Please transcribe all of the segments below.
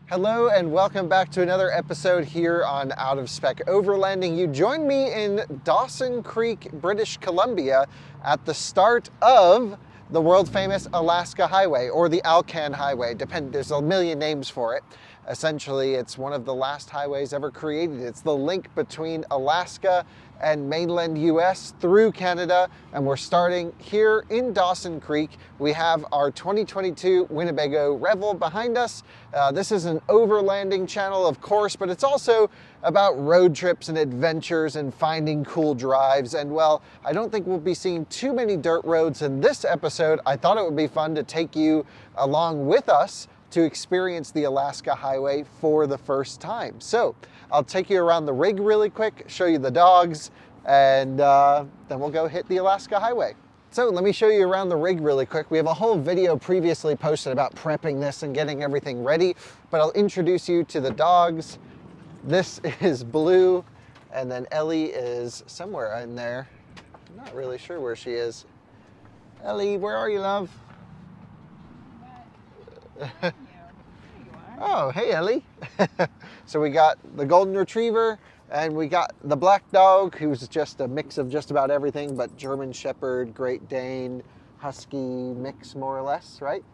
Hello and welcome back to another episode here on Out of Spec Overlanding. You join me in Dawson Creek, British Columbia at the start of the world famous Alaska Highway, or the Alcan Highway. There's a million names for it. Essentially, it's one of the last highways ever created. It's the link between Alaska and mainland US through Canada, and we're starting here in Dawson Creek. We have our 2022 Winnebago Revel behind us. This is an overlanding channel, of course, but it's also about road trips and adventures and finding cool drives. And well, I don't think we'll be seeing too many dirt roads in this episode. I thought it would be fun to take you along with us to experience the Alaska Highway for the first time. So I'll take you around the rig really quick, show you the dogs, and then we'll go hit the Alaska Highway. So let me show you around the rig really quick. We have a whole video previously posted about prepping this and getting everything ready, but I'll introduce you to the dogs. This is Blue, and then Ellie is somewhere in there. I'm not really sure where she is. Ellie, where are you, love? Oh, hey Ellie. So we got the golden retriever and we got the black dog, who's just a mix of just about everything, but German Shepherd, Great Dane, Husky mix, more or less, right?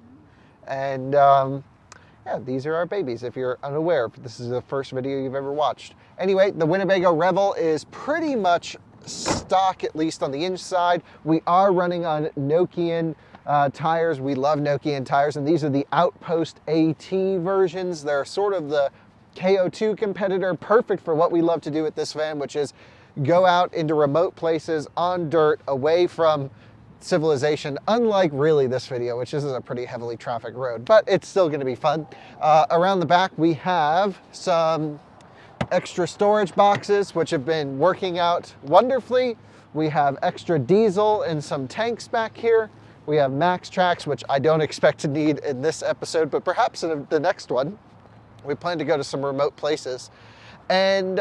And yeah, these are our babies. If you're unaware, if this is the first video you've ever watched. Anyway, the Winnebago Revel is pretty much stock, at least on the inside. We are running on Nokian tires. We love Nokian tires, and these are the Outpost AT versions. They're sort of the KO2 competitor, perfect for what we love to do with this van, which is go out into remote places on dirt, away from civilization, unlike really this video, which is a pretty heavily trafficked road, but it's still going to be fun. Around the back, we have some extra storage boxes, which have been working out wonderfully. We have extra diesel and some tanks back here. We have max tracks, which I don't expect to need in this episode, but perhaps in the next one. We plan to go to some remote places. And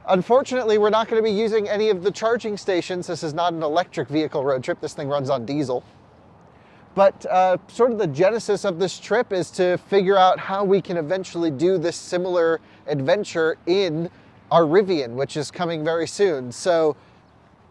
unfortunately, we're not going to be using any of the charging stations. This is not an electric vehicle road trip. This thing runs on diesel. But sort of the genesis of this trip is to figure out how we can eventually do this similar adventure in our Rivian, which is coming very soon. So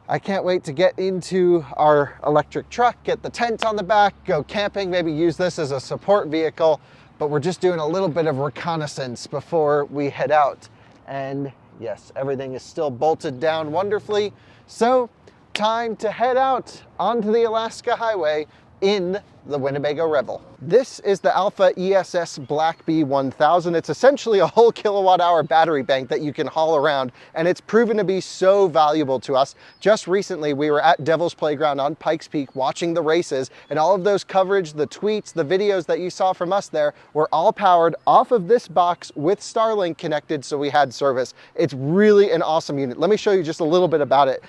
I can't wait to get into our electric truck, get the tent on the back, go camping, maybe use this as a support vehicle. But we're just doing a little bit of reconnaissance before we head out. And yes, everything is still bolted down wonderfully. So time to head out onto the Alaska Highway in the Winnebago Revel. This is the Alpha ESS Black Bee 1000. It's essentially a whole kilowatt-hour battery bank that you can haul around, and it's proven to be so valuable to us. Just recently, we were at Devil's Playground on Pikes Peak watching the races, and all of those coverage, the tweets, the videos that you saw from us there were all powered off of this box with Starlink connected, so we had service. It's really an awesome unit. Let me show you just a little bit about it.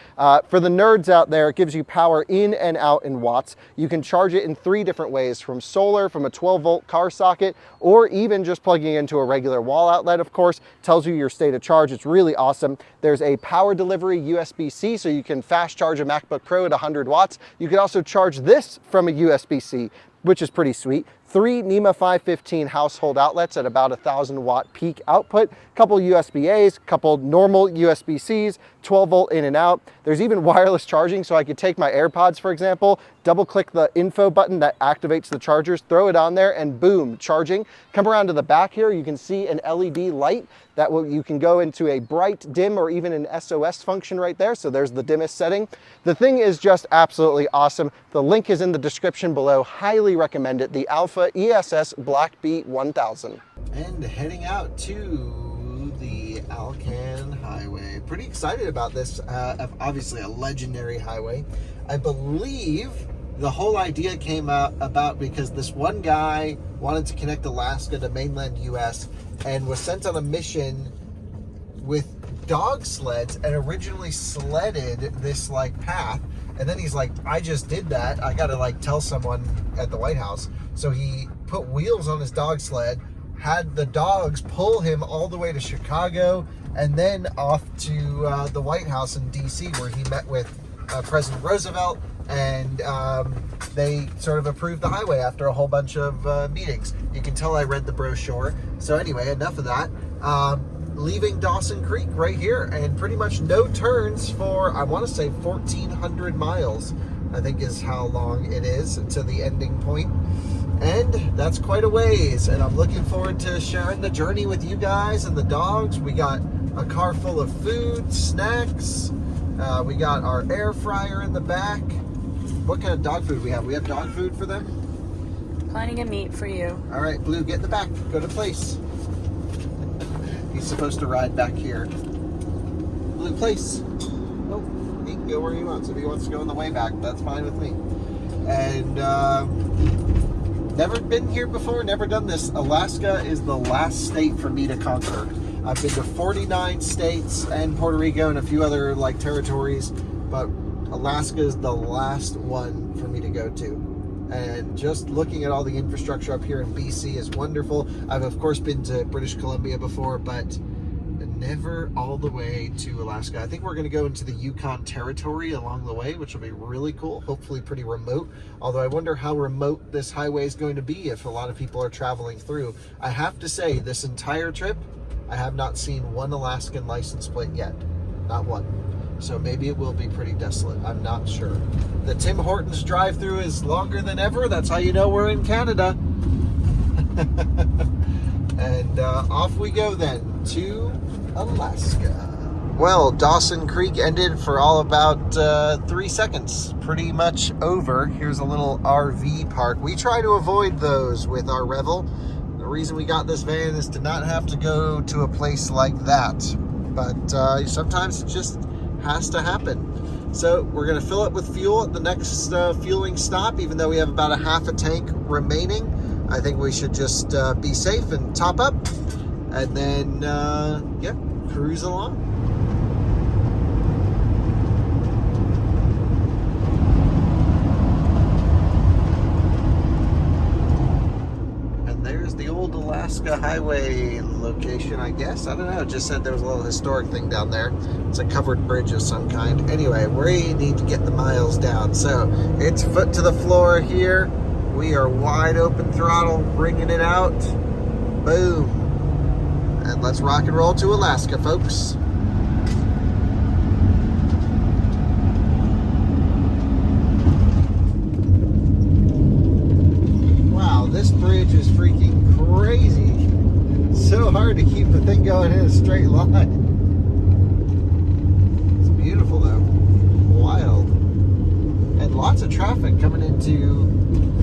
For the nerds out there, it gives you power in and out in watts. You can charge it in 3 different ways, from solar, from a 12-volt car socket, or even just plugging into a regular wall outlet, of course. Tells you your state of charge. It's really awesome. There's a power delivery USB-C, so you can fast charge a MacBook Pro at 100 watts. You can also charge this from a USB-C, which is pretty sweet. 3 NEMA 515 household outlets at about 1,000 watt peak output, couple USB-A's, couple normal USB-C's, 12 volt in and out. There's even wireless charging, so I could take my AirPods, for example, double click the info button that activates the chargers, throw it on there, and boom, charging. Come around to the back here, you can see an LED light that you can go into a bright, dim, or even an SOS function right there. So there's the dimmest setting. The thing is just absolutely awesome. The link is in the description below. Highly recommend it. The Alpha ESS Black Bee 1000. And heading out to the Alcan Highway. Pretty excited about this. Obviously a legendary highway. I believe the whole idea came about because this one guy wanted to connect Alaska to mainland US and was sent on a mission with dog sleds and originally sledded this like path. And then he's like, I just did that. I gotta like tell someone at the White House. So he put wheels on his dog sled, had the dogs pull him all the way to Chicago, and then off to the White House in DC, where he met with President Roosevelt, and they sort of approved the highway after a whole bunch of meetings. You can tell I read the brochure. So anyway, enough of that. Leaving Dawson Creek right here, and pretty much no turns for, I want to say 1,400 miles, I think is how long it is to the ending point. And that's quite a ways, and I'm looking forward to sharing the journey with you guys and the dogs. We got a car full of food, snacks. We got our air fryer in the back. What kind of dog food we have? We have dog food for them? Plenty of meat for you. All right, Blue, get in the back. Go to place. He's supposed to ride back here. Blue, place. Oh, he can go where he wants. If he wants to go on the way back, that's fine with me. And never been here before, never done this. Alaska is the last state for me to conquer. I've been to 49 states and Puerto Rico and a few other like territories, but Alaska is the last one for me to go to. And just looking at all the infrastructure up here in BC is wonderful. I've of course been to British Columbia before, but never all the way to Alaska. I think we're going to go into the Yukon territory along the way, which will be really cool. Hopefully pretty remote. Although I wonder how remote this highway is going to be if a lot of people are traveling through. I have to say, this entire trip, I have not seen one Alaskan license plate yet. Not one. So maybe it will be pretty desolate. I'm not sure. The Tim Hortons drive-thru is longer than ever. That's how you know we're in Canada. And off we go then to Alaska. Well, Dawson Creek ended for all about 3 seconds. Pretty much over. Here's a little RV park. We try to avoid those with our Revel. The reason we got this van is to not have to go to a place like that. But sometimes it just has to happen. So we're going to fill up with fuel at the next fueling stop, even though we have about a half a tank remaining. I think we should just be safe and top up, and then yeah, cruise along. And there's the old Alaska highway location, I guess. I don't know, it just said there was a little historic thing down there. It's a covered bridge of some kind. Anyway, we need to get the miles down. So it's foot to the floor here. We are wide open throttle, bringing it out. Boom. And let's rock and roll to Alaska, folks. Wow, this bridge is freaking crazy. So hard to keep the thing going in a straight line. It's beautiful though. Wild. And lots of traffic coming into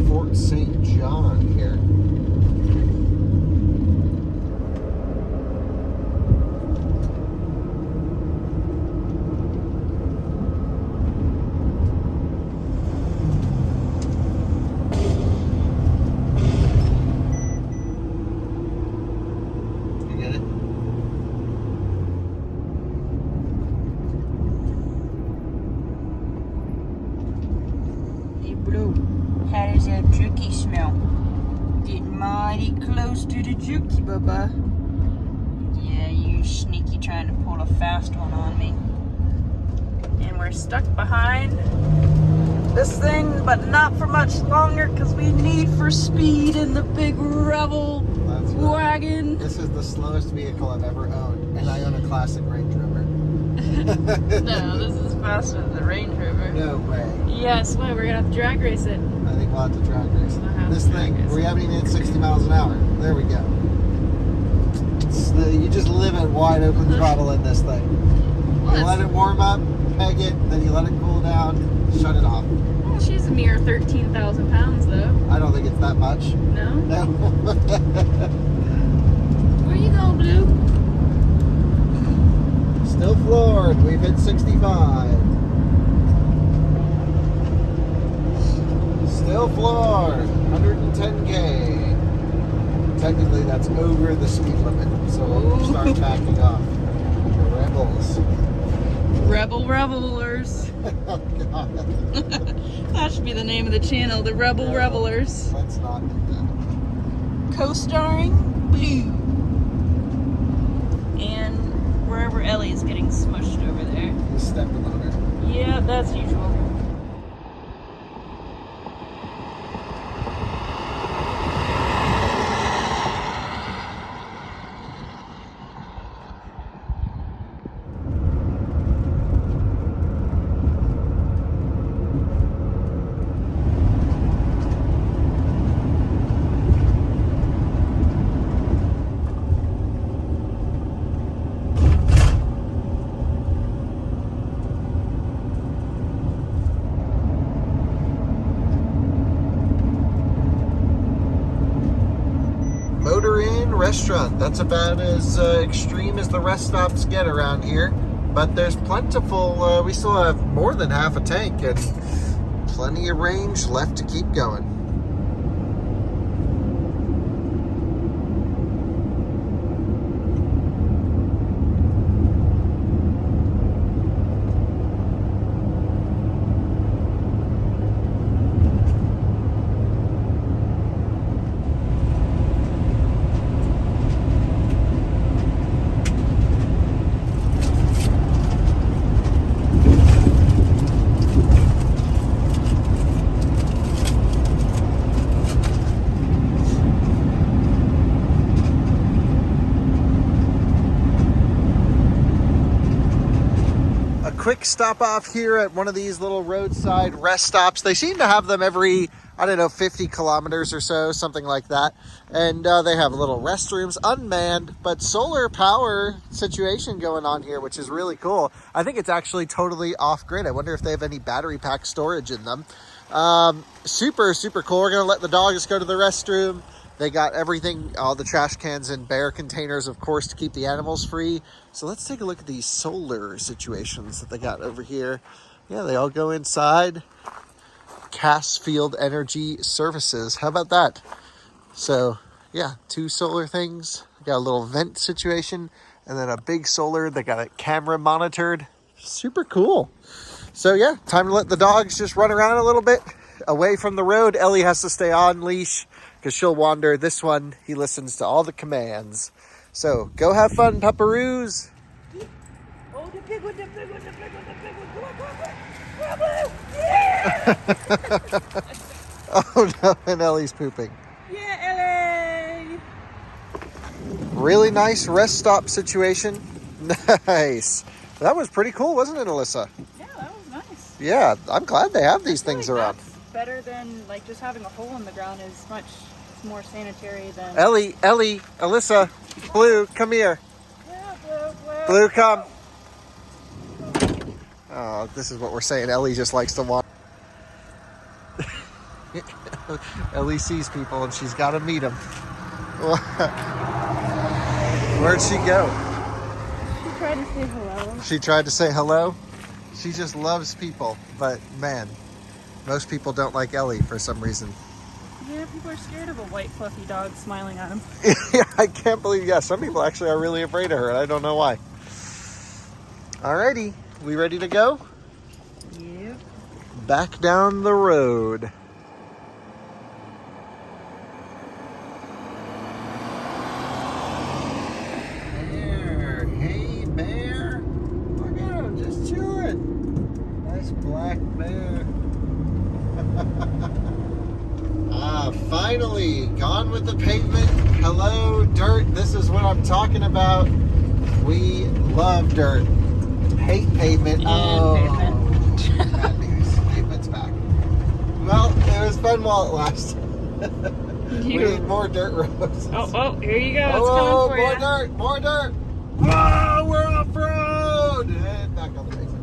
Fort St. John here. You get it? Hey, Blue, how does that jerky smell? Getting mighty close to the jerky, Bubba. Yeah, you sneaky trying to pull a fast one on me. And we're stuck behind this thing, but not for much longer because we need for speed in the big Revel wagon. This is the slowest vehicle I've ever owned, and I own a classic Range Rover. No, this is faster than the Range Rover. No way. Yes, why? We're gonna have to drag race it. I think we'll have to drag race. We'll have This to drag thing, race we it. haven't even hit 60 miles an hour. There we go. You just live at wide open throttle in this thing. Well, You let it warm up, peg it, then you let it cool down, shut it off. Well, she's a mere 13,000 pounds, though. I don't think it's that much. No? No. Where you going, Blue? Still floored. We've hit 65. Still floored. 110K. Technically, that's over the speed limit, so we'll start backing off. Rebels. Rebel Revelers. Oh, God. That should be the name of the channel, the Rebel Revelers. Let's not do that. Co-starring Blue. And wherever Ellie's getting smushed over there. He's stepping on her. Yeah, that's usual. restaurant. That's about as extreme as the rest stops get around here. But there's plentiful, we still have more than half a tank and plenty of range left to keep going. Quick stop off here at one of these little roadside rest stops. They seem to have them every, I don't know, 50 kilometers or so, something like that. And they have little restrooms, unmanned, but solar power situation going on here, which is really cool. I think it's actually totally off-grid. I wonder if they have any battery pack storage in them. Super, super cool. We're gonna let the dogs go to the restroom. They got everything, all the trash cans and bear containers, of course, to keep the animals free. So let's take a look at these solar situations that they got over here. Yeah, they all go inside. Cass Field Energy Services. How about that? So, yeah, 2 solar things. Got a little vent situation and then a big solar. They got it camera monitored. Super cool. So, yeah, time to let the dogs just run around a little bit away from the road. Ellie has to stay on leash because she'll wander. This one, he listens to all the commands. So, go have fun, pupperoos. Oh, the big one, the big one, the big one, the big one. Come on, come on. Yeah! Oh no, and Ellie's pooping. Yeah, Ellie! Really nice rest stop situation. Nice. That was pretty cool, wasn't it, Alyssa? Yeah, that was nice. Yeah, I'm glad they have these things around. That's better than like just having a hole in the ground. Is much more sanitary than. Ellie, Alyssa, Blue, come here. Yeah, Blue. Blue, come. Oh, this is what we're saying. Ellie just likes to walk. Ellie sees people and she's got to meet them. Where'd she go? She tried to say hello. She tried to say hello? She just loves people. But man, most people don't like Ellie for some reason. Yeah, people are scared of a white fluffy dog smiling at them. Yeah, I can't believe, yeah, some people actually are really afraid of her, and I don't know why. Alrighty, we ready to go? Yep. Back down the road. Bear, hey bear. Look at him, just chilling. Nice black bear. Finally, gone with the pavement. Hello, dirt. This is what I'm talking about. We love dirt. Hate pavement. Pavement. Bad news. Pavement's back. Well, it was fun while it lasted. We need more dirt roads. Oh, here you go. It's Oh, coming for more you. dirt, more dirt. Whoa, we're off road. And back on the pavement.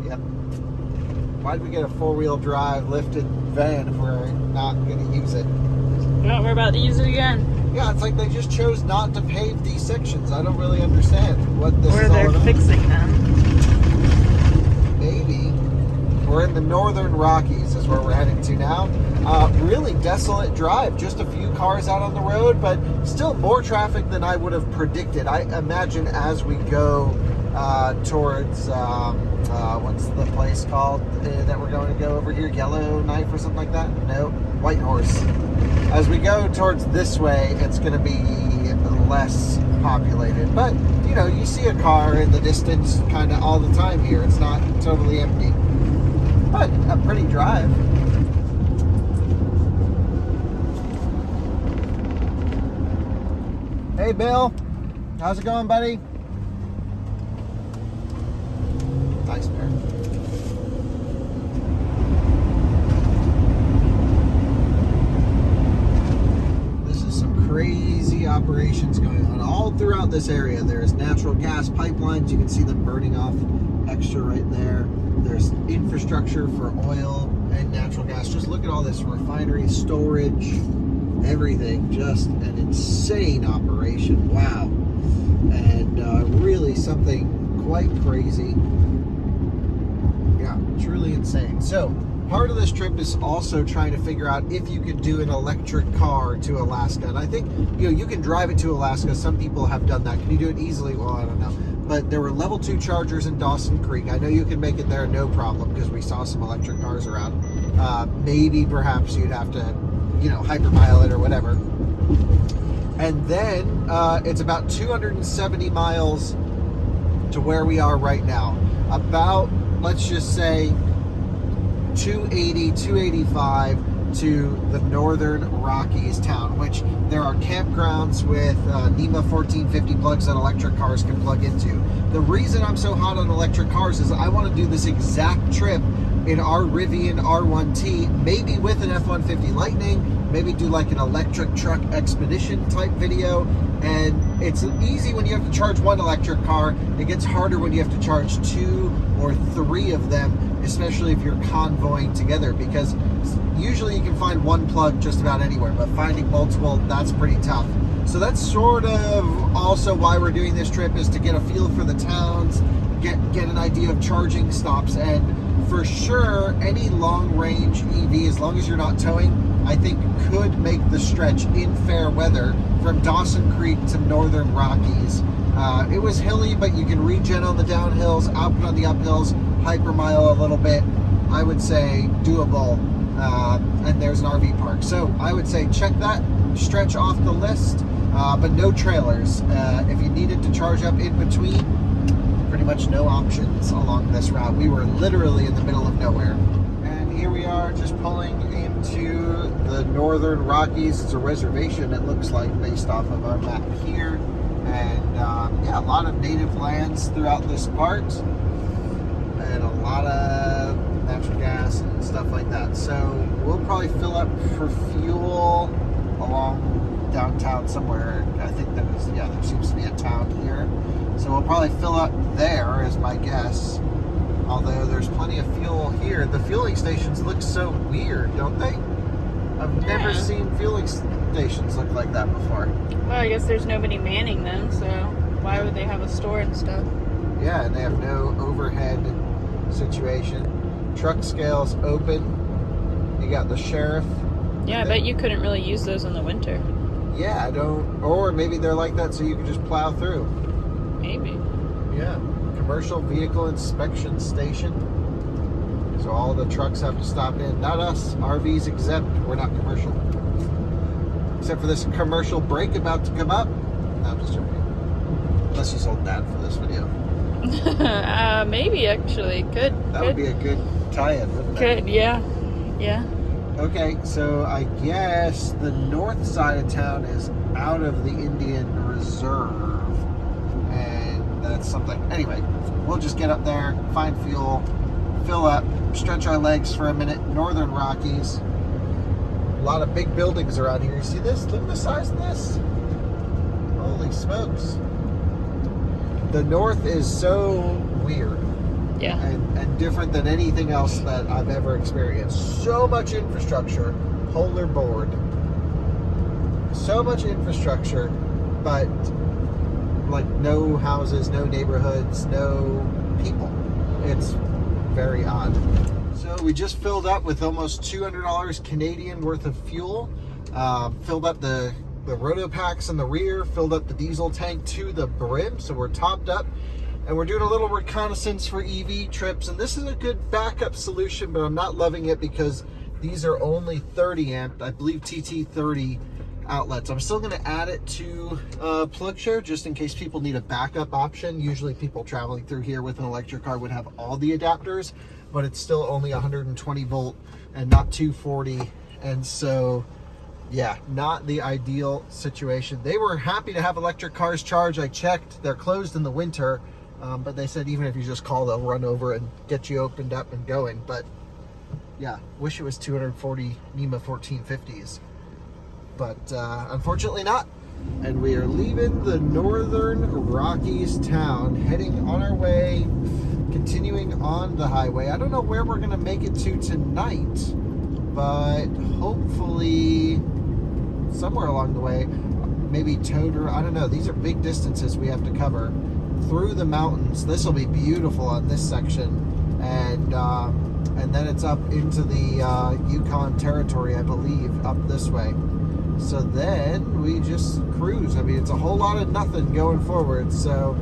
Yep. Why'd we get a 4-wheel drive lifted van if we're not going to use it? Well, we're about to use it again. Yeah, it's like they just chose not to pave these sections. I don't really understand what this Or is all they're about. fixing them. Maybe. We're in the northern Rockies is where we're heading to now. Really desolate drive. Just a few cars out on the road, but still more traffic than I would have predicted. I imagine as we go towards, what's the place called that we're going to go over here? Yellowknife or something like that? No, White Horse. As we go towards this way, it's going to be less populated. But, you know, you see a car in the distance kind of all the time here. It's not totally empty. But a pretty drive. Hey, Bill. How's it going, buddy? Nice bear. This is some crazy operations going on all throughout this area. There's natural gas pipelines. You can see them burning off extra right there. There's infrastructure for oil and natural gas. Just look at all this refinery storage. everything. Just an insane operation. Wow. And really something quite crazy. Yeah, truly insane. So part of this trip is also trying to figure out if you could do an electric car to Alaska. And I think, you can drive it to Alaska. Some people have done that. Can you do it easily? Well, I don't know. But there were level 2 chargers in Dawson Creek. I know you can make it there, no problem, because we saw some electric cars around. Maybe perhaps you'd have to, hypermile it or whatever. And then it's about 270 miles to where we are right now. About, let's just say, 280, 285 to the northern Rockies town, which there are campgrounds with NEMA 1450 plugs that electric cars can plug into. The reason I'm so hot on electric cars is I want to do this exact trip in our Rivian R1T, maybe with an F-150 Lightning, maybe do like an electric truck expedition type video. And it's easy when you have to charge one electric car. It gets harder when you have to charge 2 or 3 of them, especially if you're convoying together, because usually you can find one plug just about anywhere, but finding multiple, that's pretty tough. So that's sort of also why we're doing this trip, is to get a feel for the towns, get an idea of charging stops, and for sure any long range EV, as long as you're not towing, I think could make the stretch in fair weather from Dawson Creek to northern Rockies. It was hilly, but you can regen on the downhills, output on the uphills, hypermile a little bit. I would say doable, and there's an RV park. So I would say check that stretch off the list, but no trailers. If you needed to charge up in between, pretty much no options along this route. We were literally in the middle of nowhere. And here we are just pulling into the northern Rockies. It's a reservation, it looks like, based off of our map here. And yeah, a lot of native lands throughout this part, and a lot of natural gas and stuff like that. So we'll probably fill up for fuel along downtown somewhere. I think there seems to be a town here. So we'll probably fill up there, is my guess. Although there's plenty of fuel here. The fueling stations look so weird, don't they? I've never seen fueling stations look like that before. Well, I guess there's nobody manning them, so why would they have a store and stuff? Yeah, and they have no overhead situation. Truck scales open. You got the sheriff. Yeah, I bet you couldn't really use those in the winter. Yeah, I don't. Or maybe they're like that so you can just plow through. Maybe. Yeah. Commercial vehicle inspection station. So all the trucks have to stop in. Not us. RV's exempt. We're not commercial. Except for this commercial break about to come up. No, I'm just joking. Let's just hold that for this video. Maybe actually. Could. That would be a good tie-in, wouldn't it? Could, yeah. Yeah. Okay, so I guess the north side of town is out of the Indian Reserve. And that's something. Anyway, we'll just get up there, find fuel, fill up, stretch our legs for a minute. Northern Rockies. A lot of big buildings around here. You see this? Look at the size of this. Holy smokes. The north is so weird. Yeah. And different than anything else that I've ever experienced. So much infrastructure, polar board. So much infrastructure, but like no houses, no neighborhoods, no people. It's very odd. So we just filled up with almost $200 Canadian worth of fuel. Filled up the roto packs in the rear, filled up the diesel tank to the brim, so we're topped up. And we're doing a little reconnaissance for EV trips, and this is a good backup solution, but I'm not loving it because these are only 30 amp, I believe TT30 outlets. I'm still going to add it to PlugShare just in case people need a backup option. Usually people traveling through here with an electric car would have all the adapters, but it's still only 120 volt and not 240, and so yeah, not the ideal situation. They were happy to have electric cars charge. I checked, they're closed in the winter. But they said even if you just call, they'll run over and get you opened up and going. But yeah, wish it was 240 NEMA 1450s. But unfortunately not. And we are leaving the northern Rockies town, heading on our way, continuing on the highway. I don't know where we're going to make it to tonight, but hopefully somewhere along the way, maybe towed her. I don't know. These are big distances we have to cover through the mountains. This will be beautiful on this section, and then it's up into the Yukon territory, I believe, up this way. So then we just cruise. I mean, it's a whole lot of nothing going forward. So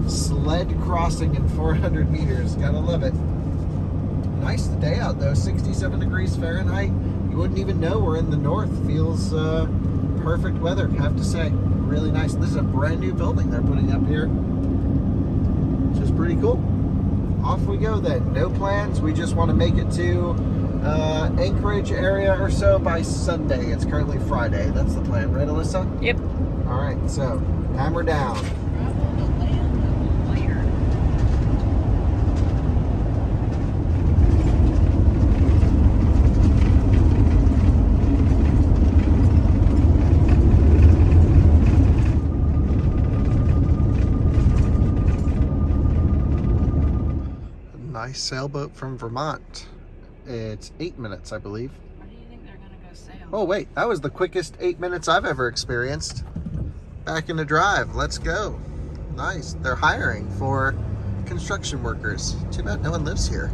sled crossing in 400 meters. Gotta love it. Nice day out though, 67 degrees Fahrenheit. You wouldn't even know we're in the north. Feels perfect weather, have to say. Really nice. This is a brand new building they're putting up here, which is pretty cool. Off we go then. No plans. We just want to make it to Anchorage area or so by Sunday. It's currently Friday. That's the plan, right, Alyssa? Yep. All right, so hammer down. Nice sailboat from Vermont. It's 8 minutes, I believe. Where do you think they're gonna go sail? Oh wait, that was the quickest 8 minutes I've ever experienced. Back in the drive, let's go. Nice, they're hiring for construction workers. Too bad no one lives here.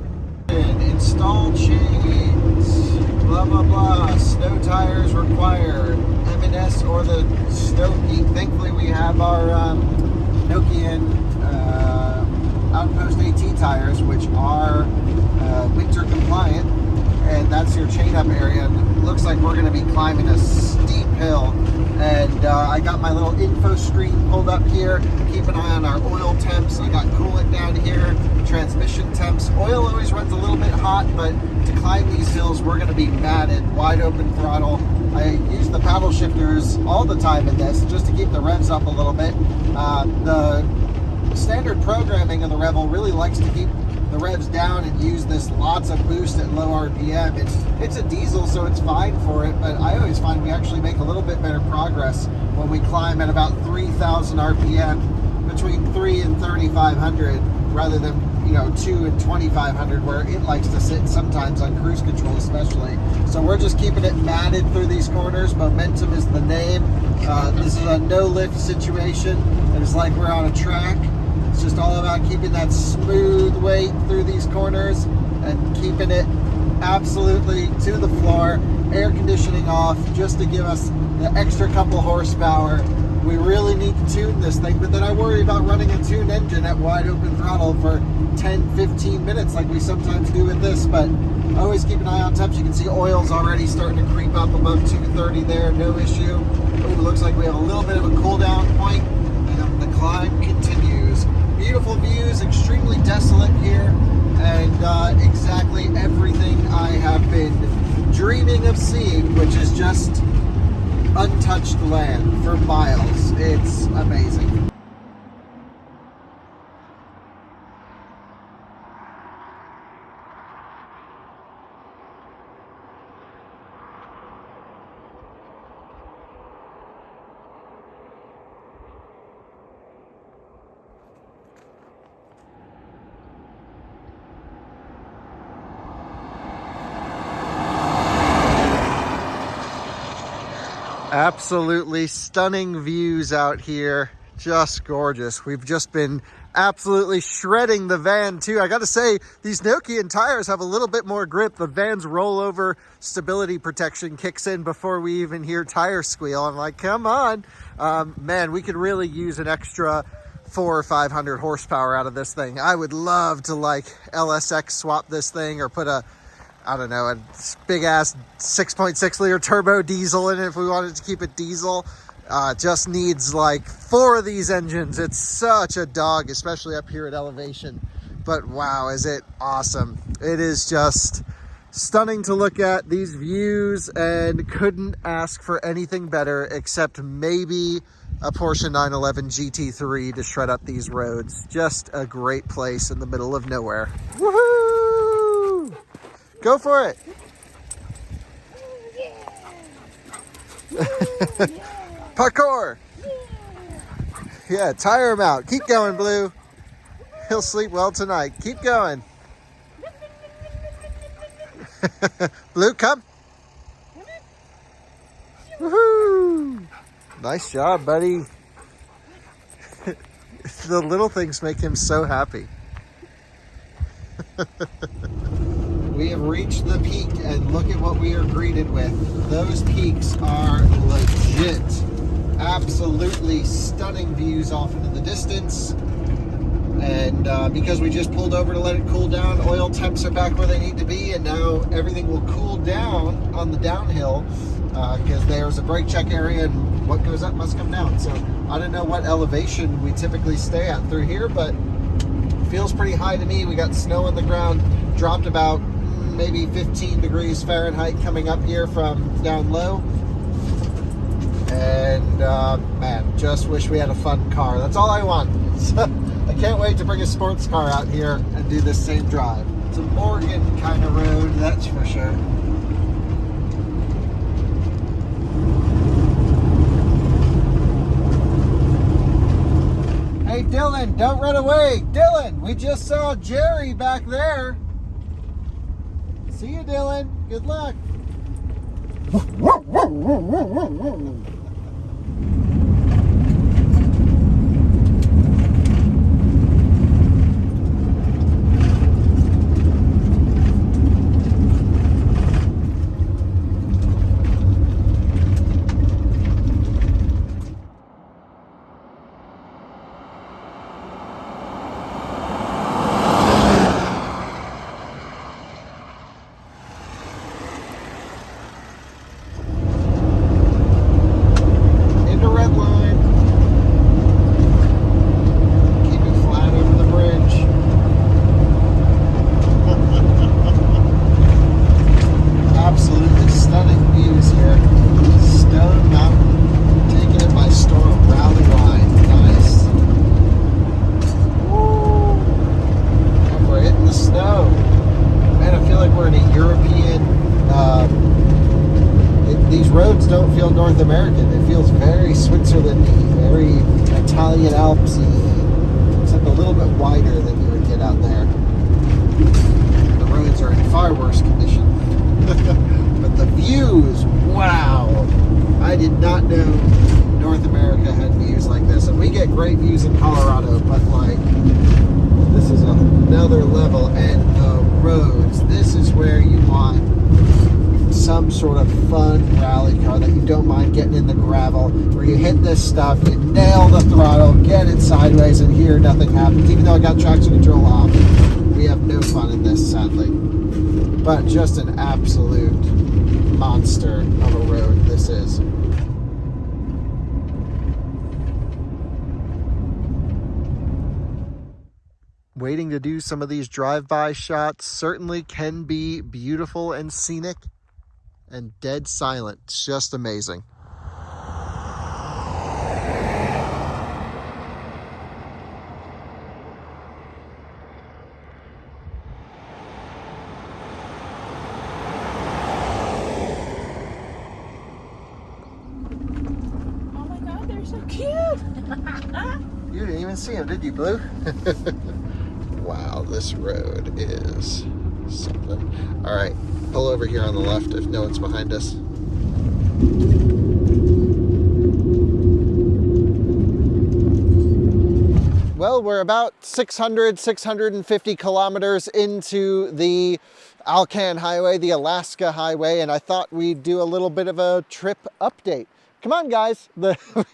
And install chains, blah blah blah, snow tires required, M&S or the Snow Peak. Thankfully we have our Nokian Outpost AT tires, which are winter compliant, and that's your chain up area. And it looks like we're going to be climbing a steep hill, and I got my little info screen pulled up here. Keep an eye on our oil temps. I got coolant down here, transmission temps. Oil always runs a little bit hot, but to climb these hills we're going to be matted, wide open throttle. I use the paddle shifters all the time in this just to keep the revs up a little bit. The standard programming of the Revel really likes to keep the revs down and use this lots of boost at low RPM. It's a diesel, so it's fine for it, but I always find we actually make a little bit better progress when we climb at about 3,000 RPM, between 3 and 3,500, rather than 2 and 2,500 where it likes to sit sometimes on cruise control especially. So we're just keeping it matted through these corners. Momentum is the name. This is a no lift situation. It's like we're on a track. It's just all about keeping that smooth weight through these corners and keeping it absolutely to the floor. Air conditioning off just to give us the extra couple horsepower. We really need to tune this thing, but then I worry about running a tuned engine at wide open throttle for 10-15 minutes like we sometimes do with this. But always keep an eye on temps. You can see oil's already starting to creep up above 230 there, no issue. Ooh, looks like we have a little bit of a cool down point, and the climb continues. Beautiful views, extremely desolate here, and exactly everything I have been dreaming of seeing, which is just untouched land for miles. It's amazing. Absolutely stunning views out here. Just gorgeous. We've just been absolutely shredding the van too. I gotta say, these Nokian tires have a little bit more grip. The van's rollover stability protection kicks in before we even hear tire squeal. I'm like, come on. Man, we could really use an extra 400 or 500 horsepower out of this thing. I would love to like LSX swap this thing or put a big ass 6.6 liter turbo diesel in it if we wanted to keep it diesel. Just needs like 4 of these engines. It's such a dog, especially up here at elevation. But wow, is it awesome. It is just stunning to look at, these views, and couldn't ask for anything better except maybe a Porsche 911 GT3 to shred up these roads. Just a great place in the middle of nowhere. Woohoo! Go for it. Parkour. Yeah, tire him out. Keep going, Blue. He'll sleep well tonight. Keep going. Blue, come. Woohoo! Nice job, buddy. The little things make him so happy. We have reached the peak, and look at what we are greeted with. Those peaks are legit. Absolutely stunning views off into the distance. And because we just pulled over to let it cool down, oil temps are back where they need to be, and now everything will cool down on the downhill because there's a brake check area, and what goes up must come down. So I don't know what elevation we typically stay at through here, but feels pretty high to me. We got snow on the ground, dropped about maybe 15 degrees Fahrenheit coming up here from down low. And man, just wish we had a fun car. That's all I want. So I can't wait to bring a sports car out here and do this same drive. It's a Morgan kind of road, that's for sure. Hey Dylan, don't run away. Dylan, we just saw Jerry back there. See you, Dylan. Good luck. Don't feel North American. It feels very Switzerland-y, very Italian Alps-y, except a little bit wider than you would get out there. The roads are in far worse condition. But the views, wow! I did not know North America had views like this. And we get great views in Colorado, but like, this is another level. And the roads, this is where you want some sort of fun rally car that you don't mind getting in the gravel, where you hit this stuff, you nail the throttle, get it sideways, and here nothing happens. Even though I got traction control off, we have no fun in this, sadly. But just an absolute monster of a road this is. Waiting to do some of these drive-by shots certainly can be beautiful and scenic, and dead silent. It's just amazing. Oh my God, they're so cute. You didn't even see him, did you, Blue? Wow, this road is something. All right, pull over here on the left if no one's behind us. Well, we're about 650 kilometers into the Alcan highway, the Alaska highway, and I thought we'd do a little bit of a trip update. Come on, guys.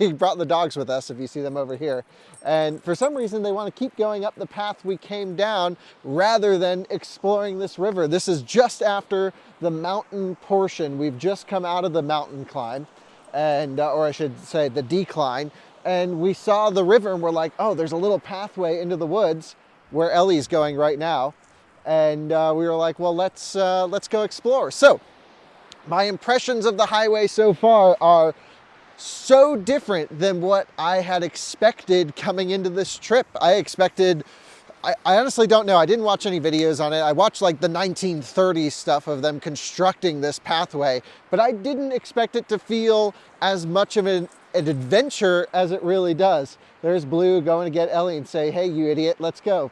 We brought the dogs with us, if you see them over here. And for some reason, they want to keep going up the path we came down rather than exploring this river. This is just after the mountain portion. We've just come out of the mountain climb, and or I should say the decline. And we saw the river and we're like, oh, there's a little pathway into the woods where Ellie's going right now. And we were like, well, let's go explore. So my impressions of the highway so far are so different than what I had expected coming into this trip. I honestly don't know. I didn't watch any videos on it. I watched like the 1930s stuff of them constructing this pathway, but I didn't expect it to feel as much of an an adventure as it really does. There's Blue going to get Ellie and say, hey, you idiot, let's go.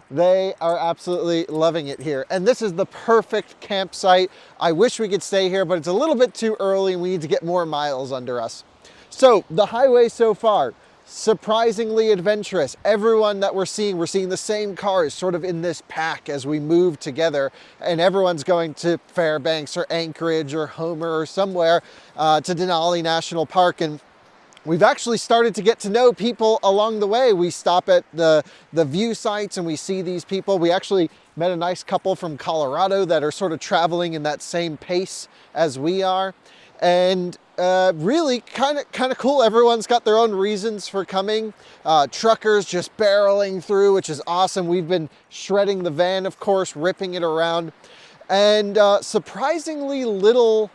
They are absolutely loving it here. And this is the perfect campsite. I wish we could stay here, but it's a little bit too early and we need to get more miles under us. So the highway so far, surprisingly adventurous. Everyone that we're seeing the same cars sort of in this pack as we move together, and everyone's going to Fairbanks or Anchorage or Homer or somewhere to Denali National Park. And we've actually started to get to know people along the way. We stop at the view sites and we see these people. We actually met a nice couple from Colorado that are sort of traveling in that same pace as we are. And really kind of cool. Everyone's got their own reasons for coming. Truckers just barreling through, which is awesome. We've been shredding the van, of course, ripping it around. And surprisingly little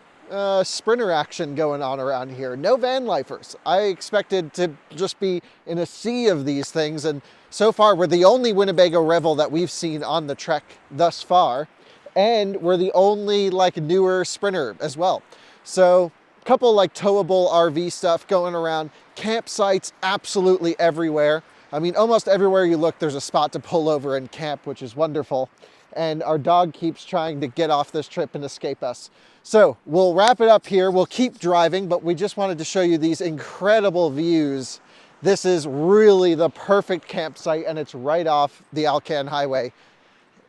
sprinter action going on around here. No van lifers. I expected to just be in a sea of these things. And so far, we're the only Winnebago Revel that we've seen on the trek thus far. And we're the only like newer sprinter as well. So a couple like towable RV stuff going around, campsites absolutely everywhere. I mean, almost everywhere you look, there's a spot to pull over and camp, which is wonderful. And our dog keeps trying to get off this trip and escape us. So we'll wrap it up here. We'll keep driving, but we just wanted to show you these incredible views. This is really the perfect campsite and it's right off the Alcan highway.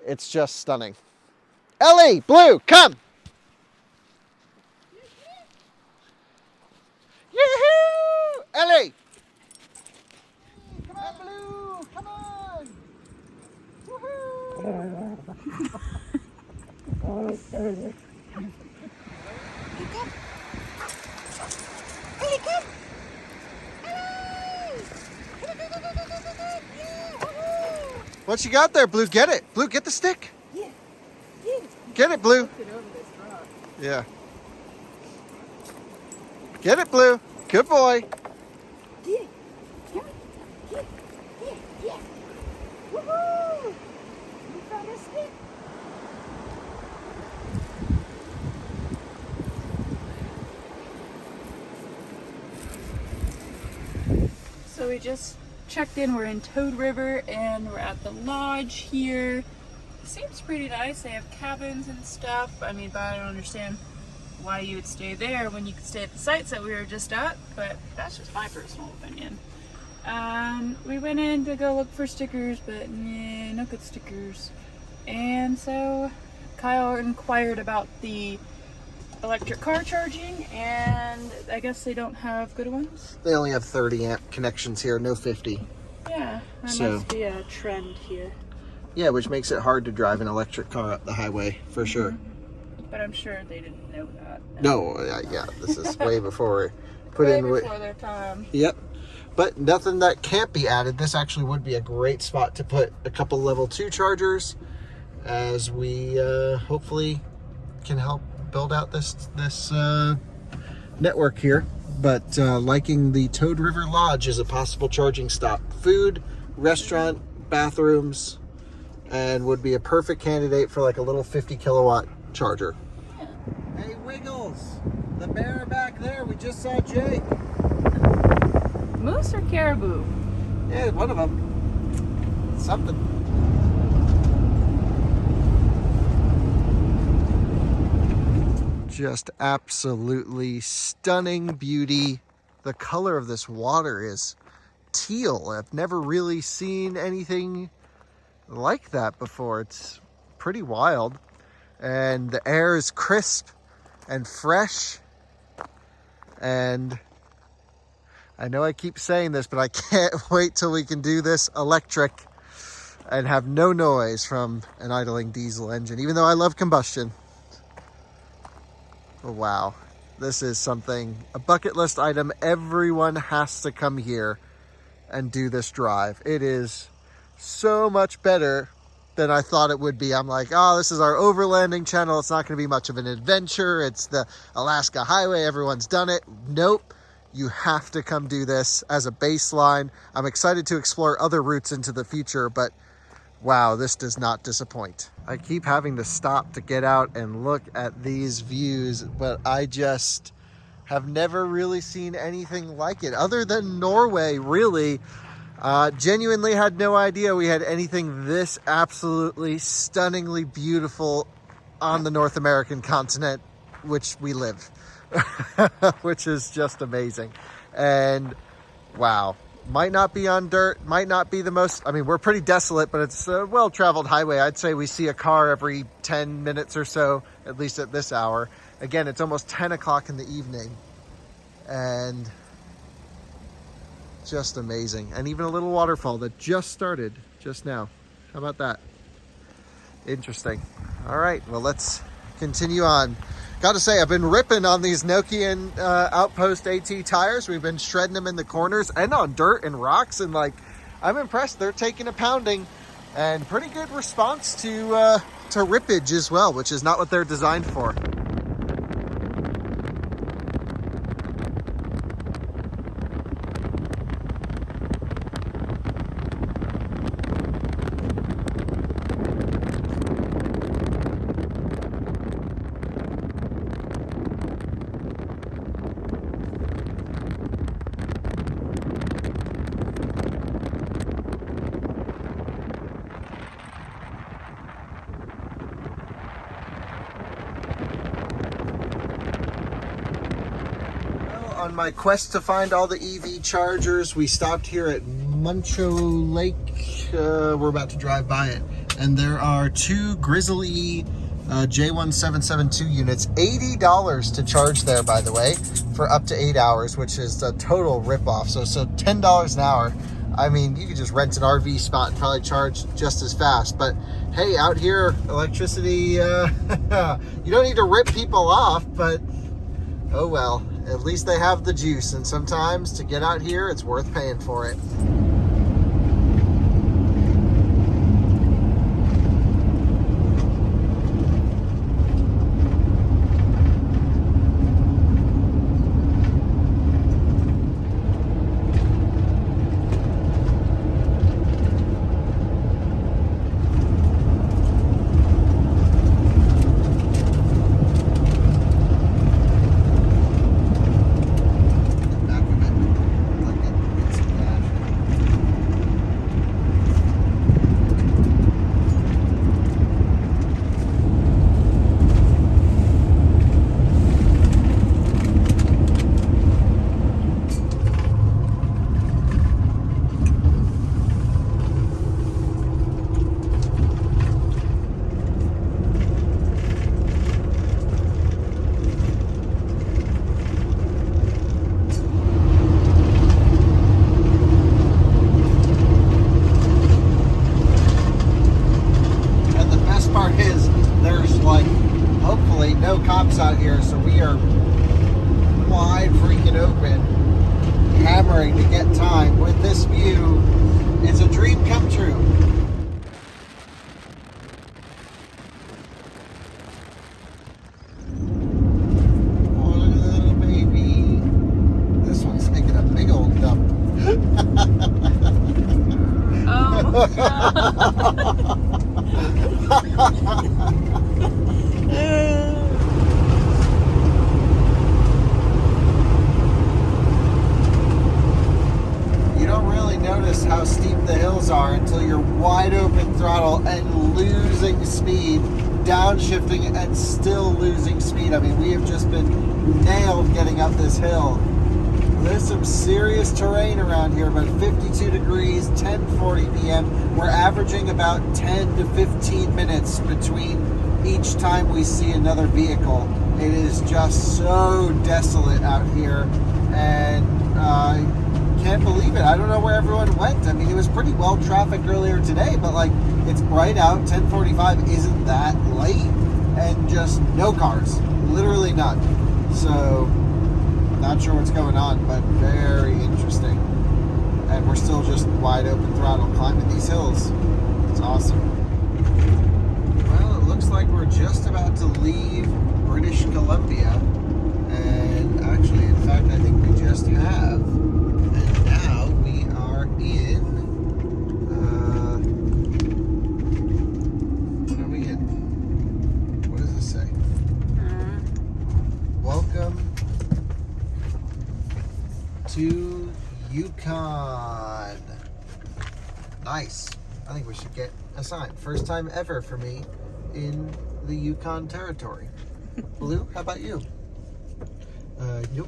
It's just stunning. Ellie, Blue, come. Yoo-hoo! Ellie! Come on, Blue! Come on! Woohoo! Ellie, come! What you got there, Blue? Get it! Blue, get the stick! Yeah. Get it, Blue! Yeah. Get it, Blue. Good boy. Yeah. Yeah. Yeah. Yeah. Yeah. Woohoo! You found a stick. So we just checked in. We're in Toad River and we're at the lodge here. It seems pretty nice. They have cabins and stuff. I mean, but I don't understand why you would stay there when you could stay at the sites that we were just at, but that's just my personal opinion. We went in to go look for stickers, but nah, no good stickers. And so Kyle inquired about the electric car charging, and I guess they don't have good ones. They only have 30 amp connections here, no 50. Yeah, that must be a trend here. Yeah, which makes it hard to drive an electric car up the highway, for sure. But I'm sure they didn't know that. No, yeah, this is way before put way in. Before their time. Yep. But nothing that can't be added. This actually would be a great spot to put a couple level 2 chargers as we hopefully can help build out this network here. But liking the Toad River Lodge as a possible charging stop. Food, restaurant, bathrooms, and would be a perfect candidate for like a little 50 kilowatt charger. Yeah. Hey, Wiggles, the bear back there, we just saw Jake. Moose or caribou? Yeah, one of them. Something. Just absolutely stunning beauty. The color of this water is teal. I've never really seen anything like that before. It's pretty wild. And the air is crisp and fresh. And I know I keep saying this, but I can't wait till we can do this electric and have no noise from an idling diesel engine, even though I love combustion. Oh, wow. This is something, a bucket list item. Everyone has to come here and do this drive. It is so much better than I thought it would be. I'm like, oh, this is our overlanding channel. It's not going to be much of an adventure. It's the Alaska Highway. Everyone's done it. Nope. You have to come do this as a baseline. I'm excited to explore other routes into the future, but wow, this does not disappoint. I keep having to stop to get out and look at these views, but I just Have never really seen anything like it other than Norway, really. Genuinely had no idea we had anything this absolutely stunningly beautiful on the North American continent, which we live, which is just amazing. And wow, might not be on dirt, might not be the most, I mean, we're pretty desolate, but it's a well-traveled highway. I'd say we see a car every 10 minutes or so, at least at this hour. Again, it's almost 10 o'clock in the evening, and just amazing. And even a little waterfall that just started just now. How about that? Interesting. All right, well, let's continue on. Got to say, I've been ripping on these Nokian Outpost AT tires. We've been shredding them in the corners and on dirt and rocks, and like, I'm impressed. They're taking a pounding, and pretty good response to rippage as well, which is not what they're designed for. On my quest to find all the EV chargers, we stopped here at Muncho Lake. We're about to drive by it, and there are two Grizzly J1772 units. $80 to charge there, by the way, for up to 8 hours, which is a total ripoff. So $10 an hour. I mean, you could just rent an RV spot and probably charge just as fast. But hey, out here, electricity, you don't need to rip people off, but oh well. At least they have the juice, and sometimes to get out here, it's worth paying for it. No cops out here, so we are wide freaking open, hammering to get time. With this view, it's a dream come true. Oh, look at the little baby. This one's making a big old dump. Notice how steep the hills are until you're wide open throttle and losing speed, downshifting and still losing speed. I mean, we have just been nailed getting up this hill. There's some serious terrain around here, but 52 degrees, 10:40 p.m. We're averaging about 10 to 15 minutes between each time we see another vehicle. It is just so desolate out here, and can't believe it. I don't know where everyone went. I mean, it was pretty well trafficked earlier today, but like, it's bright out. 10:45 isn't that late, and just no cars, literally none. So not sure what's going on, but very interesting. And we're still just wide open throttle climbing these hills. It's awesome. Well, it looks like we're just about to leave British Columbia, and actually, in fact, I think we just have. And now we are in, what are we in? What does this say? Welcome to Yukon. Nice. I think we should get a sign. First time ever for me in the Yukon territory. Blue, how about you? Nope.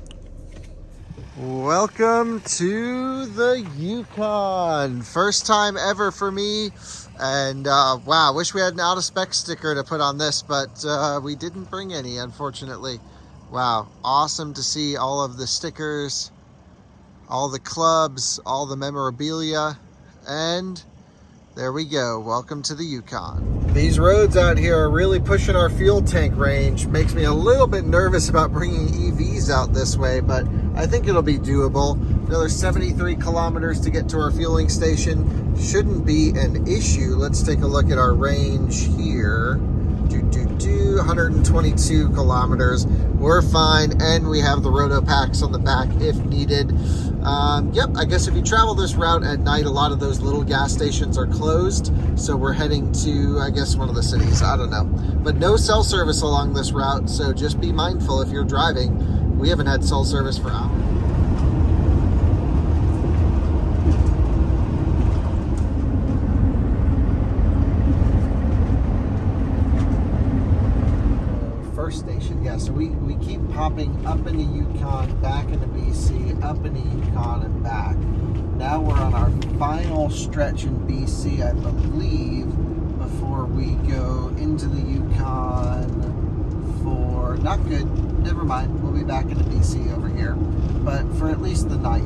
Welcome to the Yukon. First time ever for me. And wow, wish we had an out of spec sticker to put on this, but we didn't bring any, unfortunately. Wow, awesome to see all of the stickers, all the clubs, all the memorabilia, and there we go. Welcome to the Yukon. These roads out here are really pushing our fuel tank range. Makes me a little bit nervous about bringing EVs out this way, but I think it'll be doable. Another 73 kilometers to get to our fueling station. Shouldn't be an issue. Let's take a look at our range here. 122 kilometers. We're fine, and we have the roto packs on the back if needed. Yep, I guess if you travel this route at night, a lot of those little gas stations are closed. So we're heading to, I guess, one of the cities. I don't know. But no cell service along this route, so just be mindful if you're driving. We haven't had cell service for hours. First station, yeah, so we keep popping up into Yukon, back into BC, up into Yukon and back. Now we're on our final stretch in BC, I believe, before we go into the Yukon for, not good, never mind, we'll be back into BC over here, but for at least the night.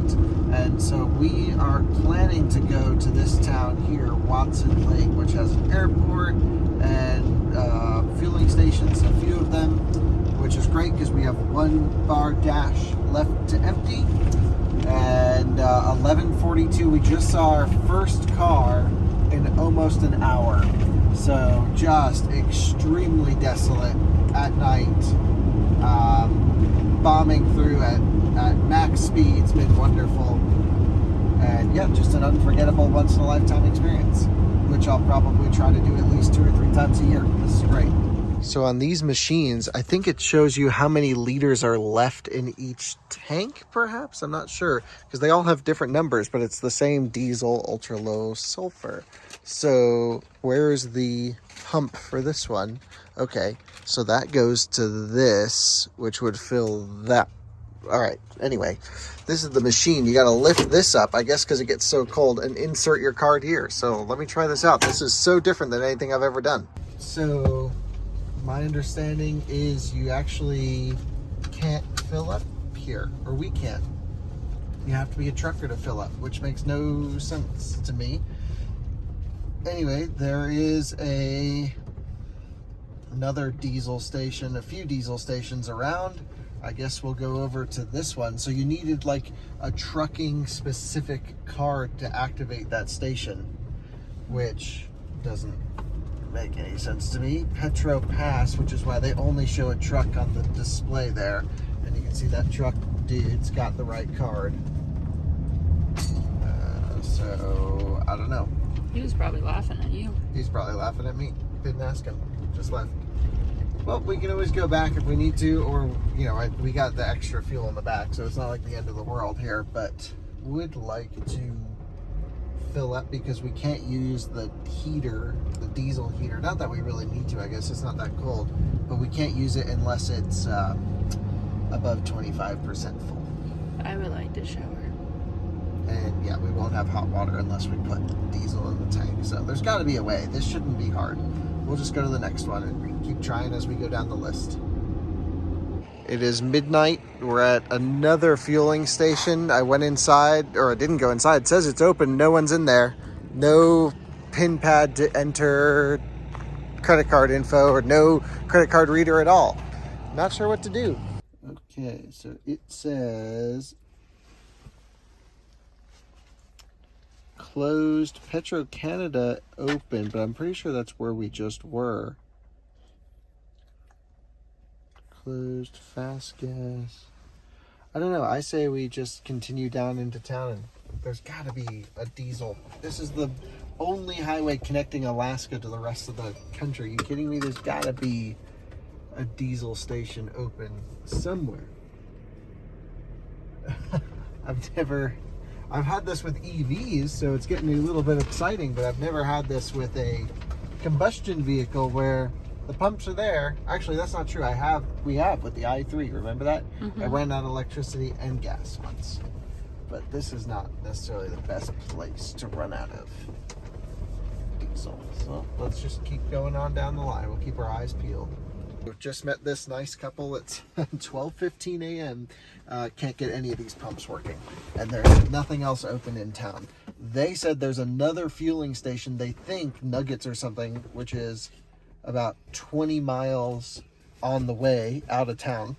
And so we are planning to go to this town here, Watson Lake, which has an airport and fueling stations, a few of them, which is great because we have one bar dash left to empty. And 11:42, we just saw our first car in almost an hour. So just extremely desolate at night. Bombing through at max speed. It's been wonderful. And yeah, just an unforgettable once in a lifetime experience, which I'll probably try to do at least 2 or 3 times a year. This is great. So on these machines, I think it shows you how many liters are left in each tank, perhaps? I'm not sure, because they all have different numbers, but it's the same diesel, ultra low sulfur. So where's the pump for this one? Okay, so that goes to this, which would fill that. All right, anyway, this is the machine. You got to lift this up, I guess, because it gets so cold, and insert your card here. So let me try this out. This is so different than anything I've ever done. So my understanding is you actually can't fill up here, or we can't. You have to be a trucker to fill up, which makes no sense to me. Anyway, there is another diesel station, a few diesel stations around. I guess we'll go over to this one. So you needed like a trucking specific card to activate that station, which doesn't make any sense to me. Petro Pass, which is why they only show a truck on the display there. And you can see that truck dude's got the right card. So I don't know. He was probably laughing at you. He's probably laughing at me. Didn't ask him. Just left. Well, we can always go back if we need to, or, you know, we got the extra fuel in the back, so it's not like the end of the world here, but would like to fill up because we can't use the heater, the diesel heater. Not that we really need to, I guess it's not that cold, but we can't use it unless it's above 25% full. I would like to shower. And yeah, we won't have hot water unless we put diesel in the tank. So there's got to be a way. This shouldn't be hard. We'll just go to the next one and keep trying as we go down the list. It is midnight. We're at another fueling station. I went inside, or I didn't go inside. It says it's open. No one's in there. No pin pad to enter credit card info, or no credit card reader at all. Not sure what to do. Okay, so it says closed, Petro Canada open, but I'm pretty sure that's where we just were. Closed, fast gas. I don't know. I say we just continue down into town, and there's got to be a diesel. This is the only highway connecting Alaska to the rest of the country. Are you kidding me? There's got to be a diesel station open somewhere. I've had this with EVs, so it's getting a little bit exciting, but I've never had this with a combustion vehicle where the pumps are there. Actually, that's not true. We have with the i3, remember that? I ran out of electricity and gas once. But this is not necessarily the best place to run out of diesel. So let's just keep going on down the line. We'll keep our eyes peeled. We've just met this nice couple. It's 12:15 a.m. Can't get any of these pumps working, and there's nothing else open in town. They said there's another fueling station, they think Nuggets or something, which is about 20 miles on the way out of town.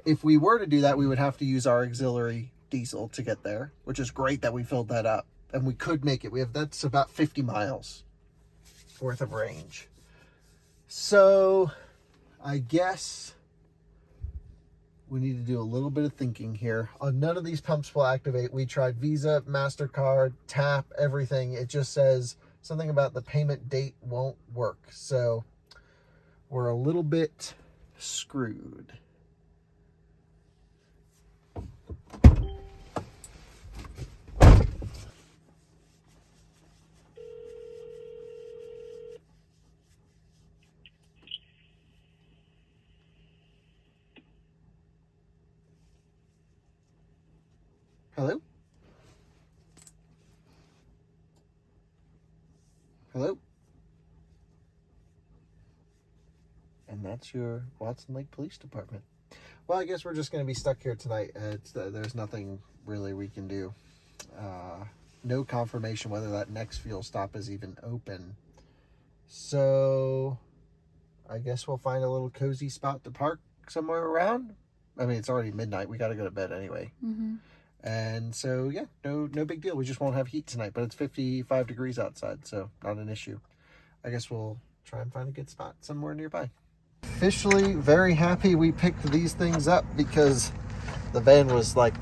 If we were to do that, we would have to use our auxiliary diesel to get there, which is great that we filled that up, and we could make it. That's about 50 miles worth of range. So I guess we need to do a little bit of thinking here. None of these pumps will activate. We tried Visa, MasterCard, Tap, everything. It just says something about the payment date won't work. So we're a little bit screwed. Hello? Hello? And that's your Watson Lake Police Department. Well, I guess we're just going to be stuck here tonight. There's nothing really we can do. No confirmation whether that next fuel stop is even open. So I guess we'll find a little cozy spot to park somewhere around. I mean, it's already midnight. We got to go to bed anyway. And so, yeah, no big deal. We just won't have heat tonight, but it's 55 degrees outside, so not an issue. I guess we'll try and find a good spot somewhere nearby. Officially very happy we picked these things up because the van was like,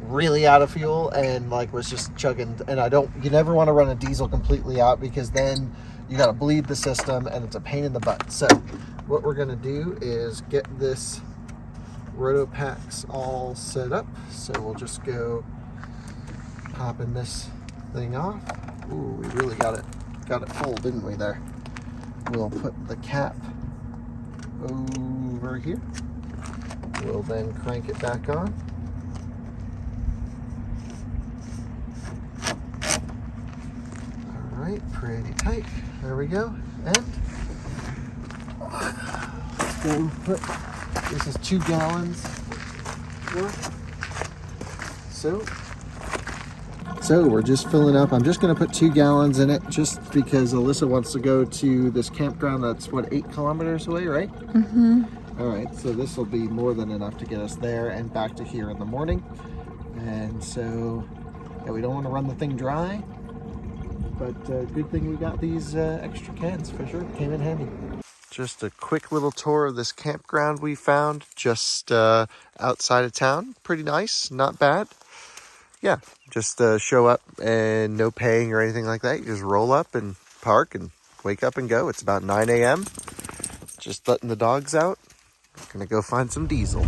really out of fuel and like was just chugging. And you never want to run a diesel completely out because then you got to bleed the system and it's a pain in the butt. So what we're going to do is get this roto packs all set up, so we'll just go popping this thing off. Ooh, we really got it full, didn't we there? We'll put the cap over here. We'll then crank it back on. All right, pretty tight. There we go. And let's go put, this is 2 gallons worth. So we're just filling up. I'm just going to put 2 gallons in it just because Alyssa wants to go to this campground that's, 8 kilometers away, right? All right, so this will be more than enough to get us there and back to here in the morning. And so, yeah, we don't want to run the thing dry, but good thing we got these extra cans for sure. Came in handy. Just a quick little tour of this campground we found just outside of town. Pretty nice, not bad. Yeah, just show up and no paying or anything like that. You just roll up and park and wake up and go. It's about 9 a.m. Just letting the dogs out. Gonna go find some diesel.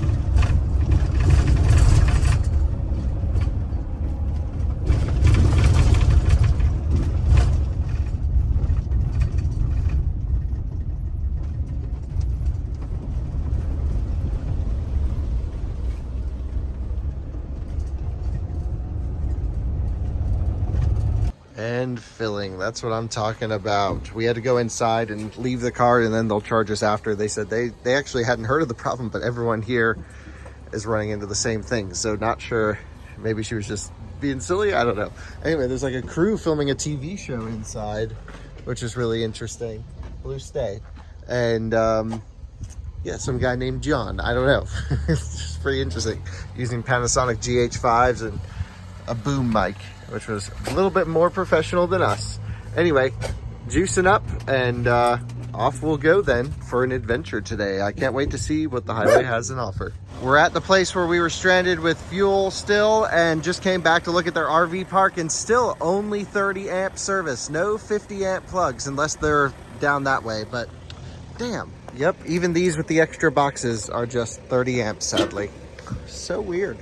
And filling, that's what I'm talking about. We had to go inside and leave the car and then they'll charge us after. They said they actually hadn't heard of the problem, but everyone here is running into the same thing. So not sure, maybe she was just being silly, I don't know. Anyway, there's like a crew filming a TV show inside, which is really interesting. Blue Stay. And yeah, some guy named John, I don't know. It's just pretty interesting. Using Panasonic GH5s and a boom mic, which was a little bit more professional than us. Anyway, juicing up and off we'll go then for an adventure today. I can't wait to see what the highway has in offer. We're at the place where we were stranded with fuel still and just came back to look at their RV park and still only 30 amp service. No 50 amp plugs unless they're down that way, but damn. Yep, even these with the extra boxes are just 30 amps sadly. So weird.